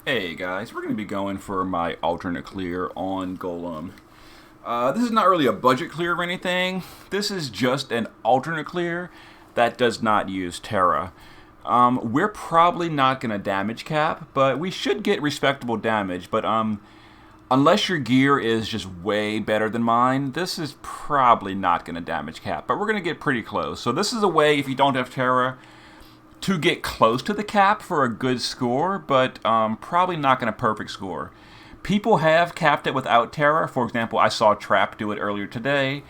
Hey guys, we're going to be going for my alternate clear on Golem. This is not really a budget clear or anything. This is just an alternate clear that does not use Terra. We're probably not going to damage cap, but we should get respectable damage. But unless your gear is just way better than mine, this is probably not going to damage cap. But we're going to get pretty close. So this is a way, if you don't have Terra, to get close to the cap for a good score, but probably not going to perfect score. People have capped it without Terra. For example, I saw Trap do it earlier today.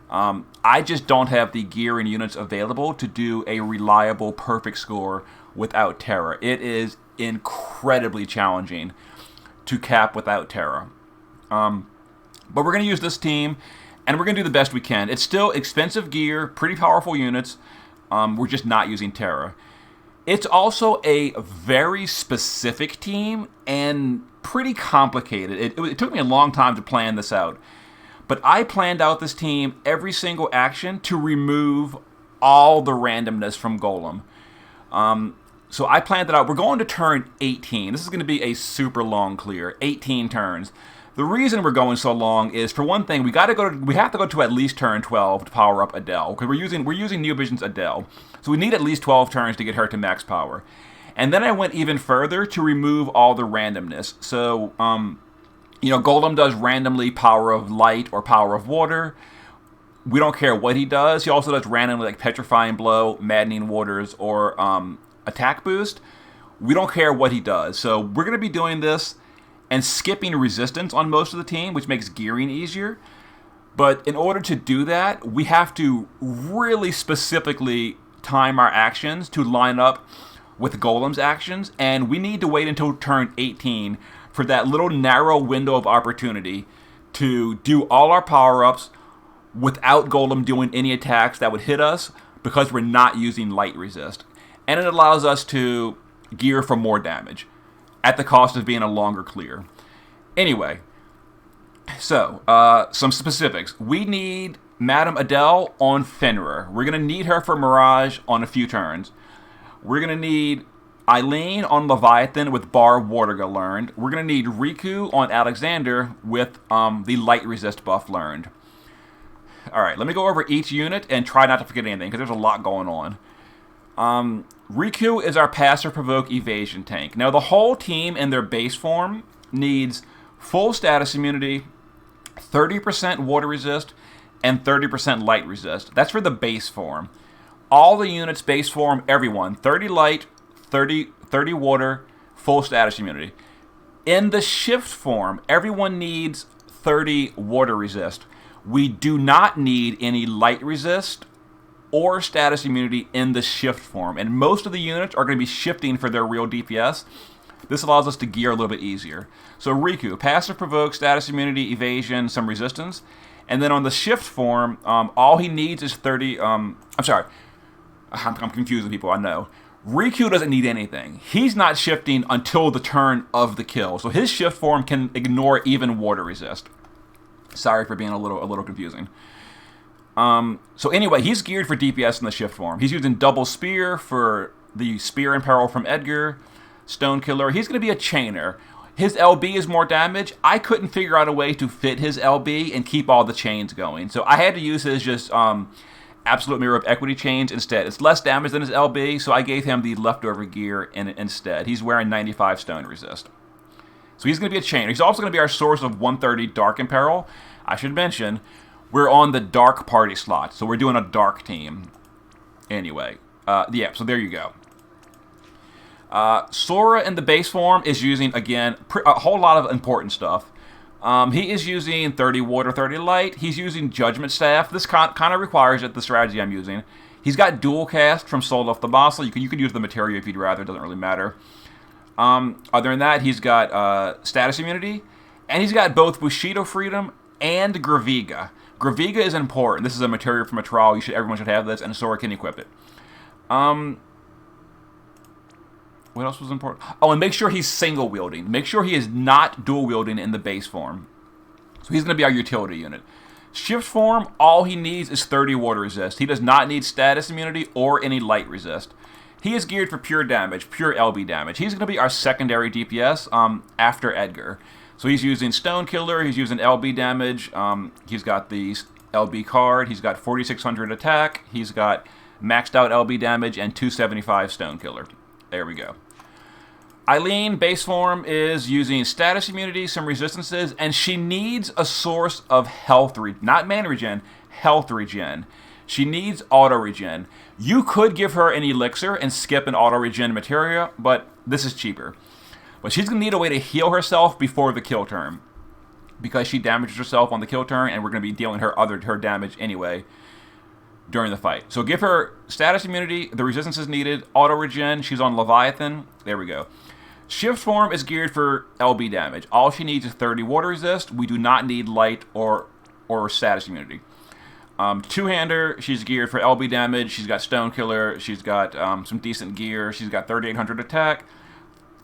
I just don't have the gear and units available to do a reliable perfect score without Terra. It is incredibly challenging to cap without Terra. But we're going to use this team, and we're going to do the best we can. It's still expensive gear, pretty powerful units. We're just not using Terra. It's also a very specific team and pretty complicated. It took me a long time to plan this out. But I planned out this team every single action to remove all the randomness from Golem. So I planned it out. We're going to turn 18. This is going to be a super long clear, 18 turns. The reason we're going so long is, for one thing, we have to go to at least turn 12 to power up Edel, because we're using New Vision's Edel. So we need at least 12 turns to get her to max power. And then I went even further to remove all the randomness. So, Golem does randomly power of light or power of water. We don't care what he does. He also does randomly like Petrifying Blow, Maddening Waters, or Attack Boost. We don't care what he does. So we're going to be doing this and skipping resistance on most of the team, which makes gearing easier. But in order to do that, we have to really specifically time our actions to line up with Golem's actions, and we need to wait until turn 18 for that little narrow window of opportunity to do all our power-ups without Golem doing any attacks that would hit us, because we're not using light resist. And it allows us to gear for more damage at the cost of being a longer clear. Anyway, so some specifics. We need Madame Edel on Fenrir. We're going to need her for Mirage on a few turns. We're going to need Aileen on Leviathan with Bar of Waterga learned. We're going to need Riku on Alexander with the light resist buff learned. Alright, let me go over each unit and try not to forget anything, because there's a lot going on. Riku is our passive provoke evasion tank. Now, the whole team in their base form needs full status immunity, 30% water resist, and 30% light resist. That's for the base form. All the units base form, everyone, 30 light, 30 water, full status immunity. In the shift form, everyone needs 30 water resist. We do not need any light resist or status immunity in the shift form. And most of the units are going to be shifting for their real DPS. This allows us to gear a little bit easier. So Riku, passive provoke, status immunity, evasion, some resistance. And then on the shift form, all he needs is 30... I'm confusing people, I know. Riku doesn't need anything. He's not shifting until the turn of the kill. So his shift form can ignore even water resist. Sorry for being a little confusing. So anyway, he's geared for DPS in the shift form. He's using double spear for the spear in peril from Edgar, Stone Killer. He's going to be a chainer. His LB is more damage. I couldn't figure out a way to fit his LB and keep all the chains going. So I had to use his just absolute mirror of equity chains instead. It's less damage than his LB, so I gave him the leftover gear instead. He's wearing 95 stone resist. So he's going to be a chainer. He's also going to be our source of 130 dark in peril. I should mention, we're on the dark party slot, so we're doing a dark team. Anyway, so there you go. Sora in the base form is using, again, a whole lot of important stuff. He is using 30 water, 30 light. He's using Judgment Staff. This kind of requires it, the strategy I'm using. He's got dual cast from Soul of the Bossel. You can use the materia if you'd rather. It doesn't really matter. Other than that, he's got status immunity, and he's got both Bushido Freedom and Graviga. Graviga is important. This is a materia from a trial. Everyone should have this, and Sora can equip it. What else was important? Oh, and make sure he's single wielding. Make sure he is not dual wielding in the base form. So he's going to be our utility unit. Shift form, all he needs is 30 water resist. He does not need status immunity or any light resist. He is geared for pure damage, pure LB damage. He's going to be our secondary DPS after Edgar. So he's using Stone Killer, he's using LB damage, he's got the LB card, he's got 4600 attack, he's got maxed out LB damage, and 275 Stone Killer. There we go. Aileen, base form, is using status immunity, some resistances, and she needs a source of health not mana regen, health regen. She needs auto regen. You could give her an elixir and skip an auto regen materia, but this is cheaper. But she's going to need a way to heal herself before the kill turn, because she damages herself on the kill turn, and we're going to be dealing her damage anyway during the fight. So give her status immunity, the resistance is needed, auto regen, she's on Leviathan. There we go. Shift form is geared for LB damage. All she needs is 30 water resist. We do not need light or status immunity. Two-hander, she's geared for LB damage. She's got Stone Killer. She's got some decent gear. She's got 3800 attack,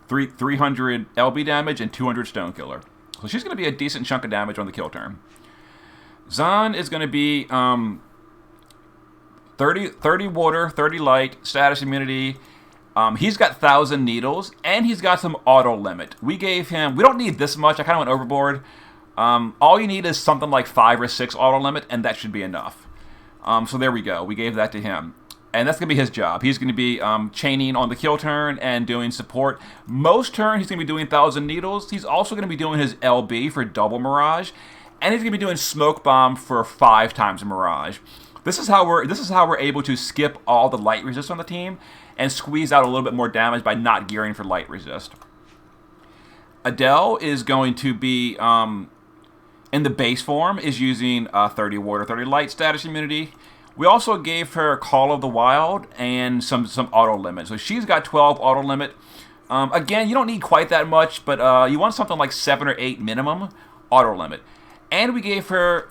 300 LB damage, and 200 Stone Killer. So she's going to be a decent chunk of damage on the kill turn. Zahn is going to be 30 water, 30 light, status immunity. He's got 1000 needles, and he's got some auto limit. We gave him, we don't need this much, I kind of went overboard. All you need is something like 5 or 6 auto limit, and that should be enough. So there we go, we gave that to him. And that's going to be his job. He's going to be chaining on the kill turn and doing support. Most turn, he's going to be doing 1000 needles. He's also going to be doing his LB for double Mirage, and he's going to be doing Smoke Bomb for 5 times Mirage. This is how we're able to skip all the light resist on the team and squeeze out a little bit more damage by not gearing for light resist. Edel is going to be in the base form, is using 30 water, 30 light status immunity. We also gave her Call of the Wild and some auto limit. So she's got 12 auto limit. Again, you don't need quite that much, but you want something like 7 or 8 minimum auto limit. And we gave her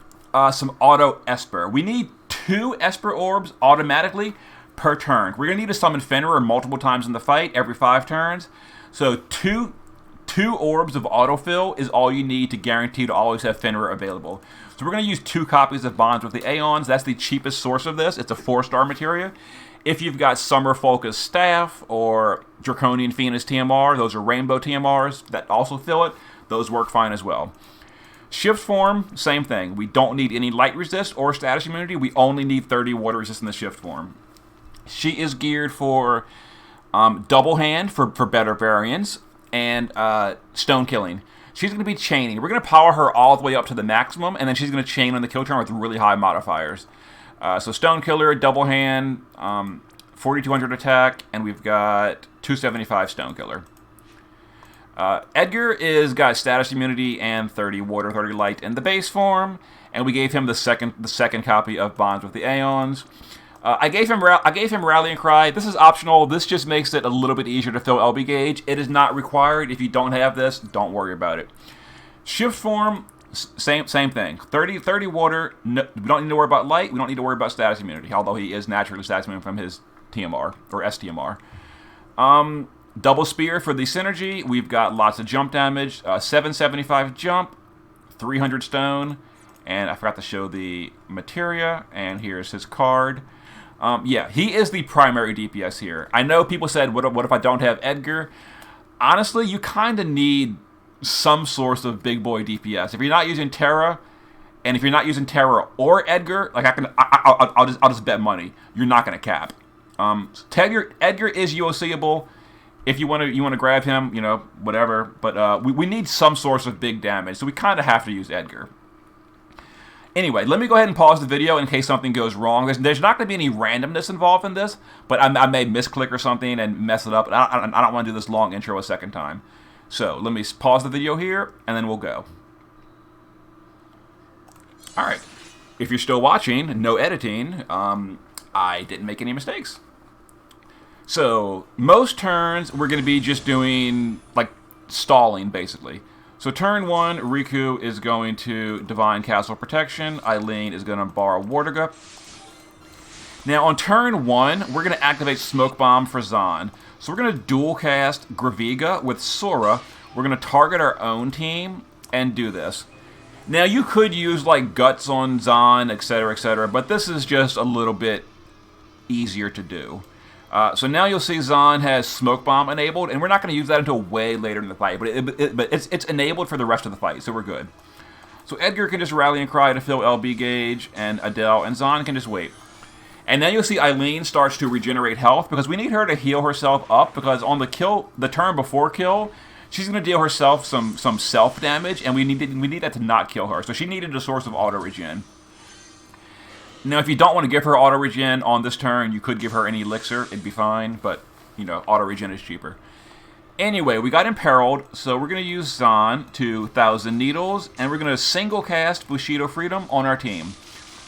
some auto Esper. We need 2 Esper orbs automatically per turn. We're going to need to summon Fenrir multiple times in the fight, every 5 turns. So two orbs of autofill is all you need to guarantee to always have Fenrir available. So we're going to use 2 copies of Bonds with the Aeons. That's the cheapest source of this. It's a 4-star materia. If you've got Summer Folka's Staff or Draconian Phoenix TMR, those are rainbow TMRs that also fill it. Those work fine as well. Shift form, same thing. We don't need any light resist or status immunity. We only need 30 water resist in the shift form. She is geared for double hand for better variance and stone killing. She's going to be chaining. We're going to power her all the way up to the maximum, and then she's going to chain on the kill turn with really high modifiers. So Stone Killer, double hand, 4200 attack, and we've got 275 Stone Killer. Edgar is got status immunity and 30 water, 30 light in the base form, and we gave him the second copy of Bonds with the Aeons. I gave him Rallying Cry. This is optional. This just makes it a little bit easier to fill LB gauge. It is not required. If you don't have this, don't worry about it. Shift form, same thing. 30 water. No, we don't need to worry about light. We don't need to worry about status immunity, although he is naturally status immune from his TMR or STMR. Double spear for the synergy. We've got lots of jump damage. 775 jump, 300 stone, and I forgot to show the materia. And here's his card. Yeah, he is the primary DPS here. I know people said, what if I don't have Edgar? Honestly, you kind of need some source of big boy DPS. If you're not using Terra, and if you're not using Terra or Edgar, like I'll just bet money you're not going to cap. Edgar is UOCable. If you want to grab him, you know, whatever. But we need some source of big damage, so we kind of have to use Edgar. Anyway, let me go ahead and pause the video in case something goes wrong. There's not going to be any randomness involved in this, but I may misclick or something and mess it up. And I don't want to do this long intro a second time. So let me pause the video here, and then we'll go. All right. If you're still watching, no editing. I didn't make any mistakes. So most turns, we're going to be just doing, like, stalling, basically. So turn 1, Riku is going to Divine Castle Protection. Aileen is going to borrow Wardaga. Now on turn 1, we're going to activate Smoke Bomb for Zahn. So we're going to dual cast Graviga with Sora. We're going to target our own team and do this. Now you could use like Guts on Zahn, etc., but this is just a little bit easier to do. So now you'll see Zahn has Smoke Bomb enabled, and we're not going to use that until way later in the fight, but it's enabled for the rest of the fight, so we're good. So Edgar can just rally and cry to fill LB gauge, and Edel and Zahn can just wait. And then you'll see Aileen starts to regenerate health, because we need her to heal herself up, because on the turn before kill, she's going to deal herself some self-damage, and we need that to not kill her. So she needed a source of auto-regen. Now, if you don't want to give her auto-regen on this turn, you could give her an elixir. It'd be fine, but, you know, auto-regen is cheaper. Anyway, we got imperiled, so we're going to use Zahn to 1,000 Needles, and we're going to single cast Bushido Freedom on our team.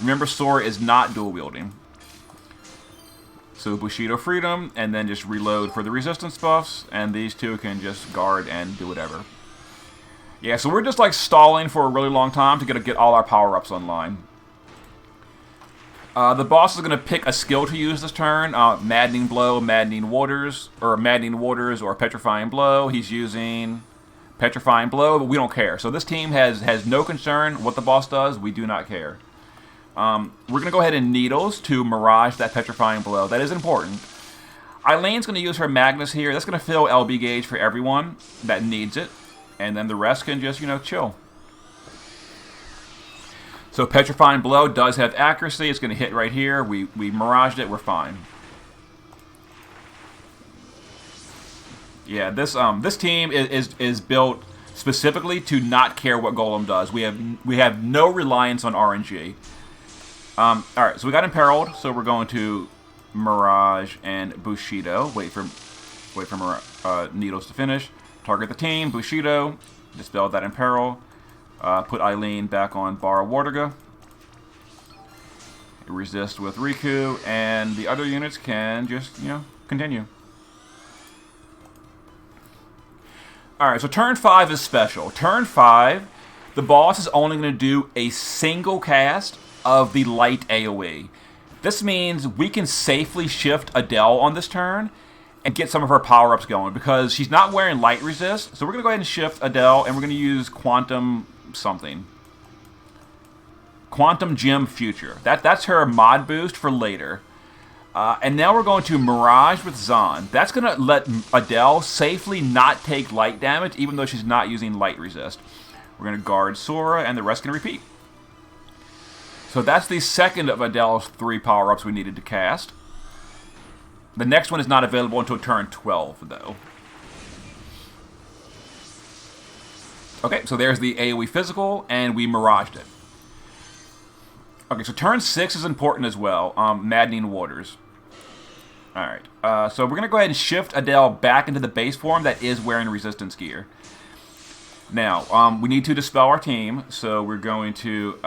Remember, Sora is not dual-wielding. So Bushido Freedom, and then just reload for the resistance buffs, and these two can just guard and do whatever. Yeah, so we're just like stalling for a really long time to get all our power-ups online. The boss is going to pick a skill to use this turn. Maddening Blow, Maddening Waters, or Petrifying Blow. He's using Petrifying Blow, but we don't care. So this team has no concern what the boss does. We do not care. We're going to go ahead and Needles to Mirage that Petrifying Blow. That is important. Aileen's going to use her Magnus here. That's going to fill LB gauge for everyone that needs it. And then the rest can just, you know, chill. So Petrifying Blow does have accuracy. It's going to hit right here. We miraged it. We're fine. Yeah, this team is built specifically to not care what Golem does. We have no reliance on RNG. All right, so we got imperiled. So we're going to Mirage and Bushido. Wait for Needles to finish. Target the team. Bushido. Dispel that imperil. Put Aileen back on Bara Wardiga. Resist with Riku, and the other units can just, you know, continue. Alright, so turn 5 is special. Turn 5, the boss is only going to do a single cast of the light AoE. This means we can safely shift Edel on this turn and get some of her power-ups going, because she's not wearing light resist, so we're going to go ahead and shift Edel, and we're going to use Quantum something. Quantum Gem Future. That's her mod boost for later. And now we're going to Mirage with Zahn. That's going to let Edel safely not take light damage, even though she's not using light resist. We're going to guard Sora, and the rest can repeat. So that's the second of Edel's 3 power-ups we needed to cast. The next one is not available until turn 12, though. Okay, so there's the AoE physical, and we miraged it. Okay, so turn 6 is important as well. Maddening Waters. Alright, so we're going to go ahead and shift Edel back into the base form that is wearing resistance gear. Now, we need to dispel our team, so we're going to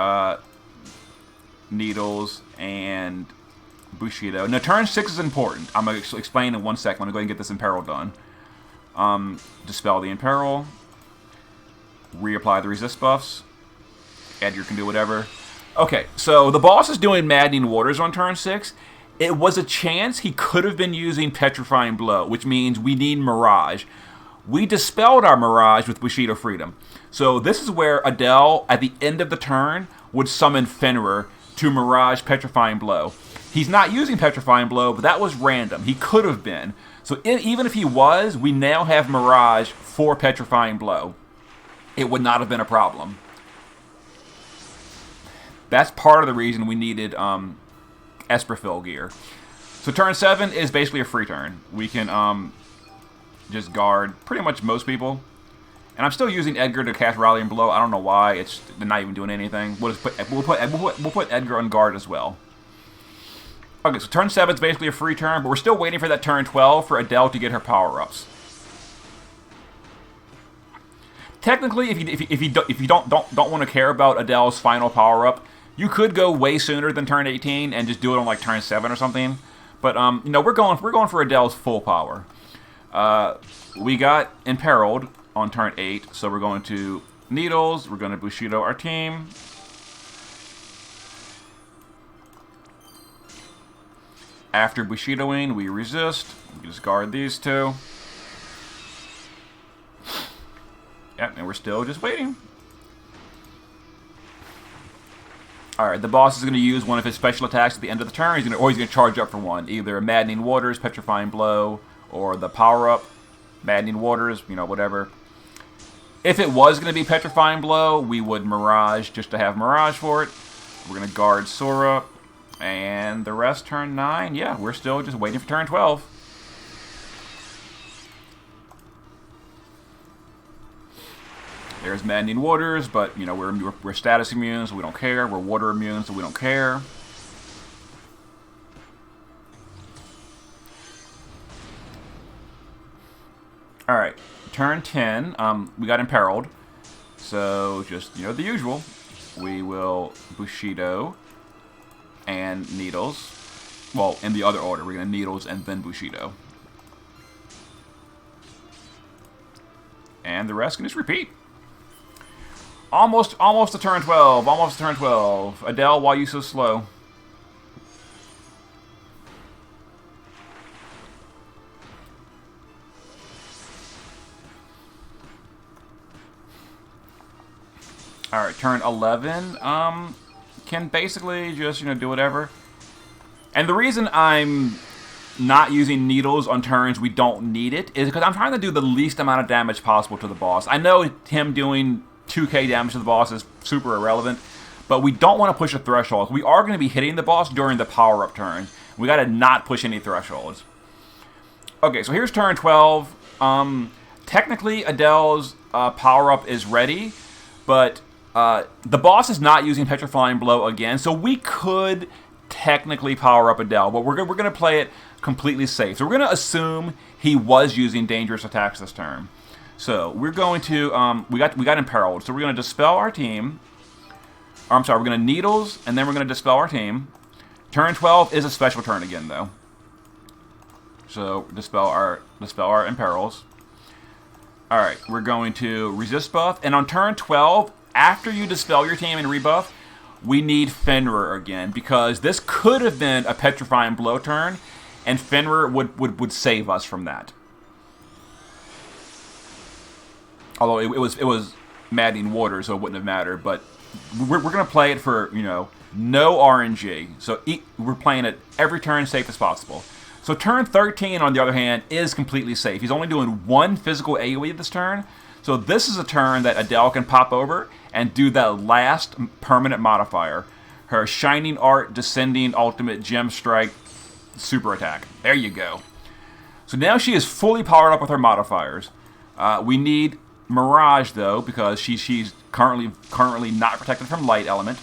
Needles and Bushido. Now, turn 6 is important. I'm going to explain in 1 second. I'm going to go ahead and get this Imperil done. Dispel the Imperil. Reapply the resist buffs. Edgar can do whatever. Okay, so the boss is doing Maddening Waters on turn 6. It was a chance he could have been using Petrifying Blow, which means we need Mirage. We dispelled our Mirage with Bushido Freedom. So this is where Edel, at the end of the turn, would summon Fenrir to Mirage Petrifying Blow. He's not using Petrifying Blow, but that was random. He could have been. So even if he was, we now have Mirage for Petrifying Blow. It would not have been a problem. That's part of the reason we needed Esperfill gear. So turn 7 is basically a free turn. We can just guard pretty much most people. And I'm still using Edgar to cast Rallying Blow. I don't know why. It's not even doing anything. We'll put Edgar on guard as well. Okay, so turn 7 is basically a free turn, but we're still waiting for that turn 12 for Edel to get her power-ups. Technically, if you don't want to care about Edel's final power-up, you could go way sooner than turn 18 and just do it on like turn 7 or something. But you know, we're going for Edel's full power. We got Imperiled on turn 8, so we're going to Needles. We're going to Bushido our team. After Bushidoing, we resist. We just guard these two. Yep, and we're still just waiting. Alright, the boss is going to use one of his special attacks at the end of the turn, or he's going to charge up for one. Either Maddening Waters, Petrifying Blow, or the power-up, Maddening Waters, you know, whatever. If it was going to be Petrifying Blow, we would Mirage just to have Mirage for it. We're going to guard Sora, and the rest turn 9. Yeah, we're still just waiting for turn 12. There's Maddening Waters, but, you know, we're status immune, so we don't care. We're water immune, so we don't care. Alright, turn 10, we got Imperiled. So, just, you know, the usual. We will Bushido and Needles. Well, in the other order, we're going to Needles and then Bushido. And the rest can just repeat. Almost to turn 12. Almost to turn 12. Edel, why are you so slow? Alright, turn 11. Can basically just, you know, do whatever. And the reason I'm not using Needles on turns we don't need it is because I'm trying to do the least amount of damage possible to the boss. I know him doing 2k damage to the boss is super irrelevant, but we don't want to push a threshold. We are going to be hitting the boss during the power-up turn. We got to not push any thresholds. Okay, so here's turn 12. Technically, Edel's power-up is ready, but the boss is not using Petrifying Blow again, so we could technically power up Edel, but we're going to play it completely safe. So we're going to assume he was using dangerous attacks this turn. So we're going to we got Imperiled. So we're going to dispel our team. Or, I'm sorry, we're going to Needles, and then we're going to dispel our team. Turn 12 is a special turn again, though. So dispel our Imperils. All right, we're going to resist buff, and on turn 12, after you dispel your team and rebuff, we need Fenrir again, because this could have been a Petrifying Blow turn, and Fenrir would save us from that. Although it was Maddening Water, so it wouldn't have mattered. But we're going to play it for, you know, no RNG. So we're playing it every turn safe as possible. So turn 13, on the other hand, is completely safe. He's only doing one physical AoE this turn. So this is a turn that Edel can pop over and do that last permanent modifier. Her Shining Art, Descending, Ultimate, Gem Strike, Super Attack. There you go. So now she is fully powered up with her modifiers. We need Mirage, though, because she's currently not protected from Light Element.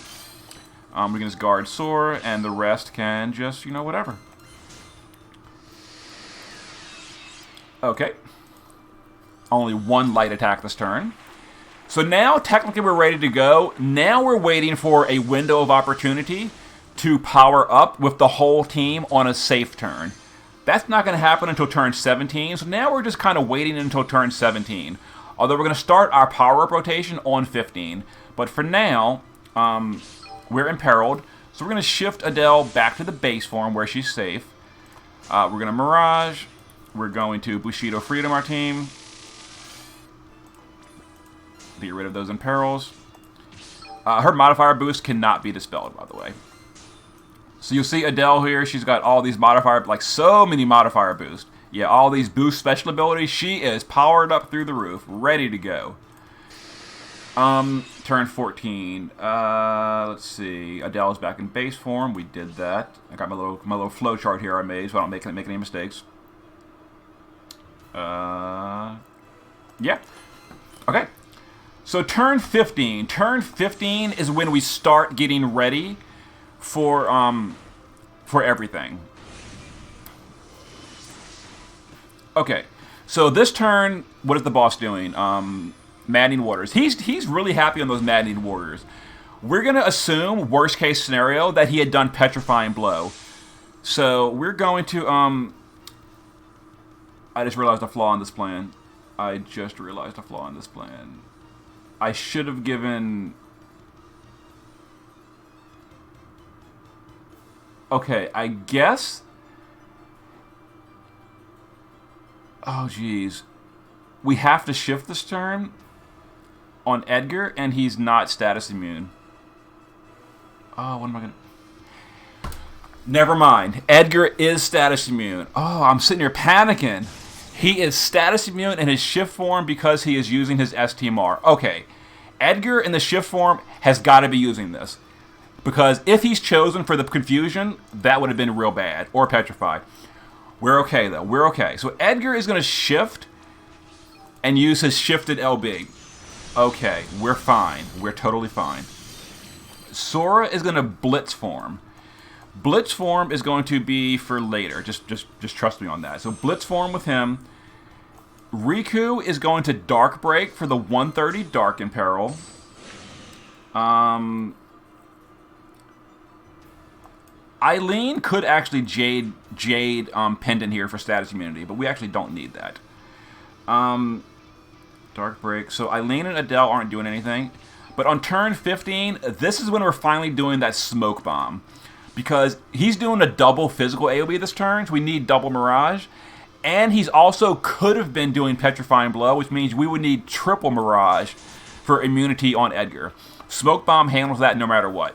We're going to just guard Sora, and the rest can just, you know, whatever. Okay. Only one light attack this turn. So now, technically, we're ready to go. Now we're waiting for a window of opportunity to power up with the whole team on a safe turn. That's not going to happen until turn 17, so now we're just kind of waiting until turn 17. Although we're going to start our power-up rotation on 15. But for now, we're Imperiled. So we're going to shift Edel back to the base form where she's safe. We're going to Mirage. We're going to Bushido Freedom our team. Get rid of those Imperils. Her modifier boost cannot be dispelled, by the way. So you'll see Edel here. She's got all these modifier, like so many modifier boosts. Yeah, all these boost special abilities. She is powered up through the roof, ready to go. Turn 14. Let's see. Edel's back in base form. We did that. I got my little flow chart here I made, so I don't make any mistakes. Yeah. Okay. So turn 15. Turn 15 is when we start getting ready for everything. Okay, so this turn, what is the boss doing? Maddening Waters. He's really happy on those Maddening Waters. We're going to assume, worst case scenario, that he had done Petrifying Blow. So we're going to, I just realized a flaw in this plan. I should have given... Okay, I guess... Oh, geez. We have to shift this turn on Edgar, and he's not status immune. Oh, what am I going to... Never mind. Edgar is status immune. Oh, I'm sitting here panicking. He is status immune in his shift form because he is using his STMR. Okay. Edgar in the shift form has got to be using this. Because if he's chosen for the confusion, that would have been real bad. Or petrified. We're okay, though. We're okay. So Edgar is going to shift and use his shifted LB. Okay, we're fine. We're totally fine. Sora is going to blitz form. Blitz form is going to be for later. Just trust me on that. So blitz form with him. Riku is going to dark break for the 130 dark in peril. Aileen could actually Jade pendant here for status immunity, but we actually don't need that. Dark break. So Aileen and Edel aren't doing anything. But on turn 15, this is when we're finally doing that smoke bomb. Because he's doing a double physical AoE this turn, so we need double Mirage. And he's also could have been doing Petrifying Blow, which means we would need triple Mirage for immunity on Edgar. Smoke bomb handles that no matter what.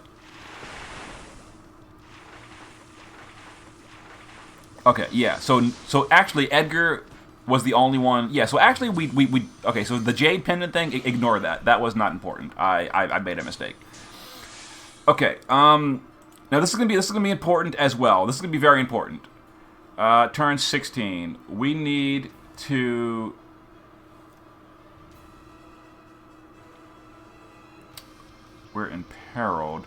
Okay, yeah. So actually Edgar was the only one. Yeah, so actually we okay, so the Jade pendant thing, ignore that. That was not important. I made a mistake. Okay, now this is gonna be important as well. This is gonna be very important. Turn 16. We need to we're imperiled.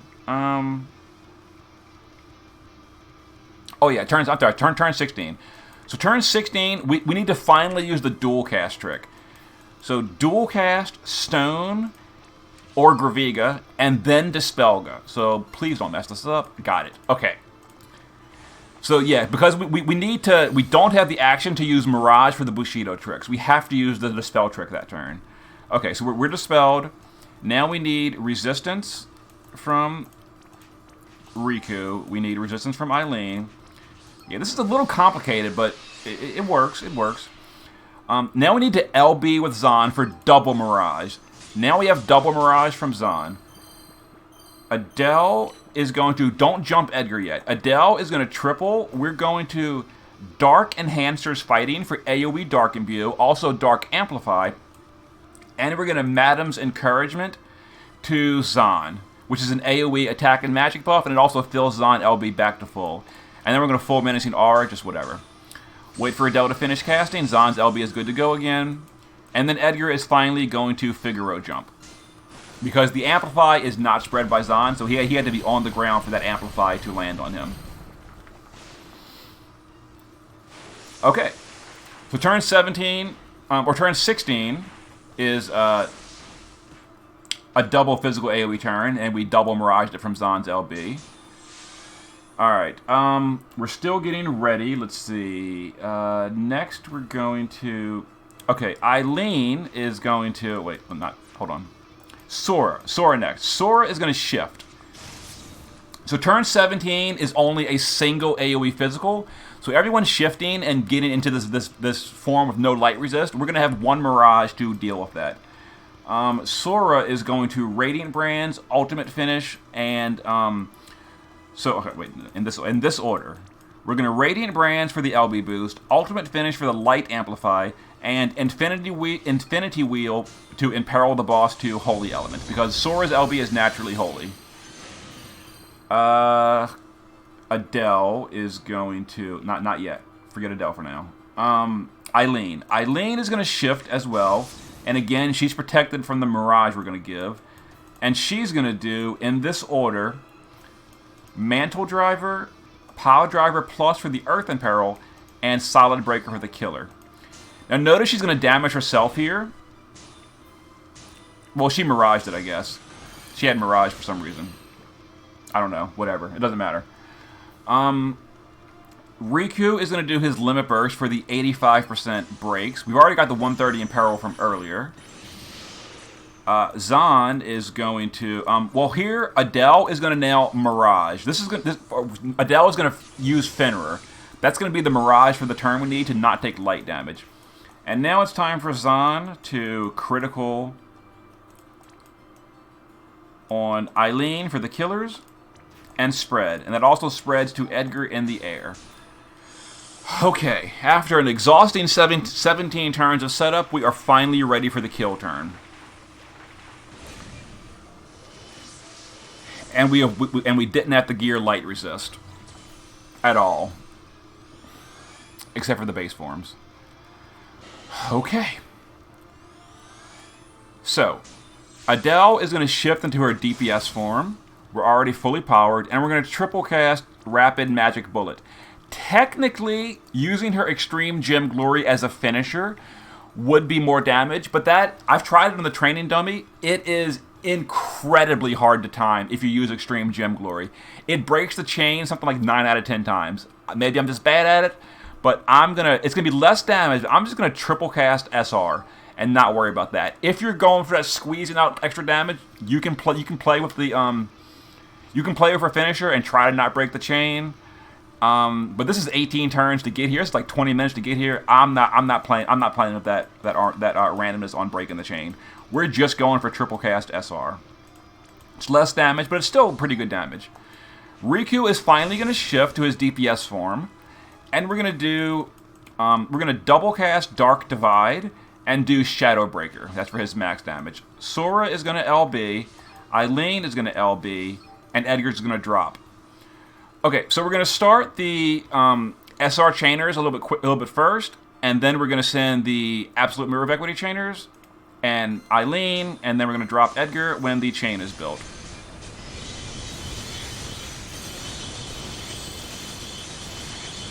Oh yeah, turn 16. So turn 16, we need to finally use the dual cast trick. So dual cast Stone or Graviga, and then Dispelga. So please don't mess this up. Got it. Okay. So yeah, because we don't have the action to use Mirage for the Bushido tricks. We have to use the Dispel trick that turn. Okay, so we're Dispelled. Now we need Resistance from Riku. We need Resistance from Aileen. Yeah, this is a little complicated, but it works. It works. Now we need to LB with Zahn for double Mirage. Now we have double Mirage from Zahn. Edel is going to... Don't jump Edgar yet. Edel is going to triple. We're going to Dark Enhancers Fighting for AoE Dark Imbue. Also Dark Amplify. And we're going to Madam's Encouragement to Zahn, which is an AoE attack and magic buff, and it also fills Zahn LB back to full. And then we're going to full Menacing Aura, just whatever. Wait for Edel to finish casting. Zahn's LB is good to go again. And then Edgar is finally going to Figaro jump. Because the Amplify is not spread by Zahn, so he had to be on the ground for that Amplify to land on him. Okay. So turn 17, or turn 16 is a double physical AoE turn, and we double Miraged it from Zahn's LB. Alright, we're still getting ready. Let's see. Next, we're going to... Okay, Aileen is going to... Wait, hold on. Sora next. Sora is going to shift. So turn 17 is only a single AoE physical. So everyone's shifting and getting into this form of no light resist. We're going to have one Mirage to deal with that. Sora is going to Radiant Brands, Ultimate Finish, and... okay, wait, in this order. We're going to Radiant Brands for the LB boost, Ultimate Finish for the Light Amplify, and Infinity Wheel to imperil the boss to Holy Element, because Sora's LB is naturally holy. Edel is going to... Not yet. Forget Edel for now. Aileen. Aileen is going to shift as well, and again, she's protected from the Mirage we're going to give. And she's going to do, in this order... Mantle Driver, Pile Driver Plus for the Earth Imperil, and Solid Breaker for the Killer. Now notice she's going to damage herself here. Well, she Miraged it, I guess. She had Mirage for some reason. I don't know. Whatever. It doesn't matter. Riku is going to do his Limit Burst for the 85% breaks. We've already got the 130 Imperil from earlier. Zahn is going to... well, here, Edel is going to nail Mirage. Edel is going to use Fenrir. That's going to be the Mirage for the turn we need to not take light damage. And now it's time for Zahn to critical on Aileen for the killers. and spread. And that also spreads to Edgar in the air. Okay, after an exhausting 17 turns of setup, we are finally ready for the kill turn. And we didn't have to gear light resist at all, except for the base forms. Okay. So, Edel is going to shift into her DPS form. We're already fully powered, and we're going to triple cast Rapid Magic Bullet. Technically, using her Extreme Gem Glory as a finisher would be more damage, but that, I've tried it on the training dummy. It is incredibly hard to time if you use Extreme Gem Glory. It breaks the chain something like 9 out of 10 times. Maybe I'm just bad at it, but it's going to be less damage. I'm just going to triple cast SR and not worry about that. If you're going for that squeezing out extra damage, you can play with the you can play with her finisher and try to not break the chain. But this is 18 turns to get here. It's like 20 minutes to get here. I'm not playing with that randomness on breaking the chain. We're just going for triple cast SR. It's less damage, but it's still pretty good damage. Riku is finally going to shift to his DPS form, and we're going to double cast Dark Divide and do Shadow Breaker. That's for his max damage. Sora is going to LB, Aileen is going to LB, and Edgar's going to drop. Okay, so we're going to start the SR chainers a little bit first, and then we're going to send the Absolute Mirror of Equity chainers and Aileen, and then we're going to drop Edgar when the chain is built.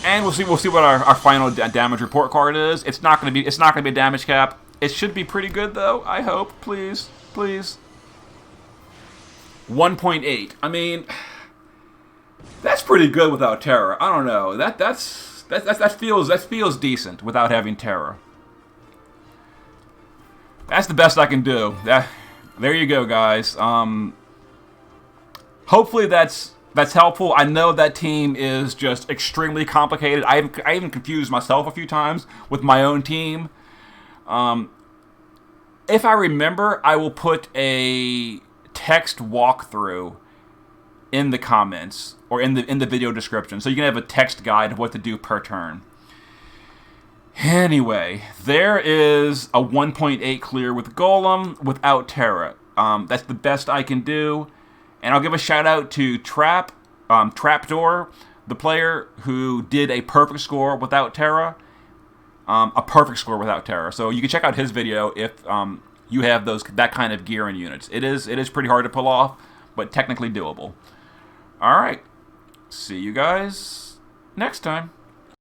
And we'll see what our final damage report card is. It's not going to be a damage cap. It should be pretty good though. I hope. Please. 1.8. I mean, that's pretty good without Terra. I don't know. That feels decent without having Terra. That's the best I can do. There you go, guys. Hopefully that's helpful. I know that team is just extremely complicated. I even confused myself a few times with my own team. If I remember, I will put a text walkthrough in the comments or in the video description, so you can have a text guide of what to do per turn. Anyway, there is a 1.8 clear with Golem without Terra. That's the best I can do. And I'll give a shout out to Trapdoor, the player who did a perfect score without Terra. So you can check out his video if you have that kind of gear and units. It is pretty hard to pull off, but technically doable. All right. See you guys next time.